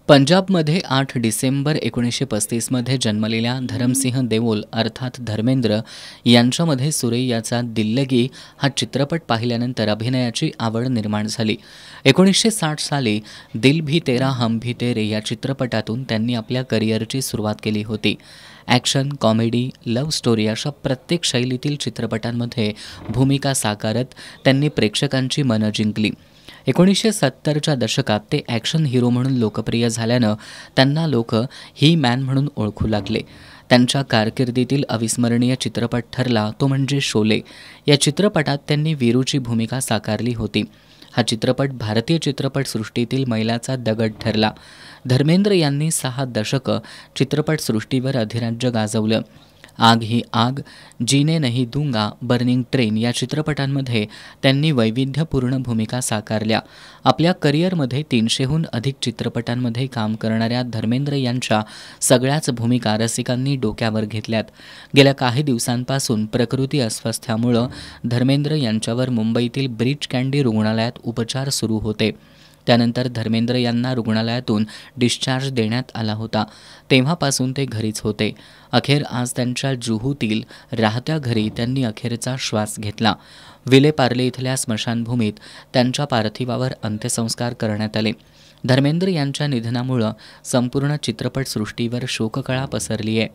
पंजाबमध्ये 8 डिसेंबर 1935 मध्ये जन्मलेल्या धरमसिंह देओल अर्थात धर्मेंद्र यांच्यामध्ये सुरैयाचा दिल्लगी हा चित्रपट पाहिल्यानंतर अभिनयाची आवड निर्माण झाली। 1960 साली दिल भी तेरा हम भी तेरे या चित्रपटातून त्यांनी आपल्या करिअरची सुरुवात केली होती। ॲक्शन, कॉमेडी, लव्ह स्टोरी अशा प्रत्येक शैलीतील चित्रपटांमध्ये भूमिका साकारत त्यांनी प्रेक्षकांची मनं जिंकली। 1970च्या दशकात ते ॲक्शन हिरो म्हणून लोकप्रिय झाल्यानं त्यांना लोक ही मॅन म्हणून ओळखू लागले। त्यांच्या कारकिर्दीतील अविस्मरणीय चित्रपट ठरला तो म्हणजे शोले। या चित्रपटात त्यांनी वीरूची भूमिका साकारली होती। हा चित्रपट भारतीय चित्रपटसृष्टीतील मैलाचा दगड ठरला। धर्मेंद्र यांनी 6 दशकं चित्रपटसृष्टीवर अधिराज्य गाजवलं। आग ही आग, जीने नहीं दूंगा, बर्निंग ट्रेन या चित्रपटांमध्ये त्यांनी वैविध्यपूर्ण भूमिका साकारल्या। आपल्या करिअरमध्ये 300हून अधिक चित्रपटांमध्ये काम करणाऱ्या धर्मेंद्र यांच्या सगळ्याच भूमिका रसिकांनी डोक्यावर घेतल्यात। गेल्या काही दिवसांपासून प्रकृती अस्वास्थ्यामुळे धर्मेंद्र यांच्यावर मुंबईतील ब्रीच कँडी रुग्णालयात उपचार सुरू होते। त्यानंतर धर्मेंद्र यांना रुग्णालयातून डिस्चार्ज देण्यात आला होता। तेव्हापासून ते घरीच होते। अखेर आज त्यांच्या जुहूतील राहत्या घरी त्यांनी अखेरचा श्वास घेतला। विलेपार्ले इथल्या स्मशानभूमीत त्यांच्या पार्थिवावर अंत्यसंस्कार करण्यात आले। धर्मेंद्र यांच्या निधनामुळे संपूर्ण चित्रपटसृष्टीवर शोककळा पसरली आहे।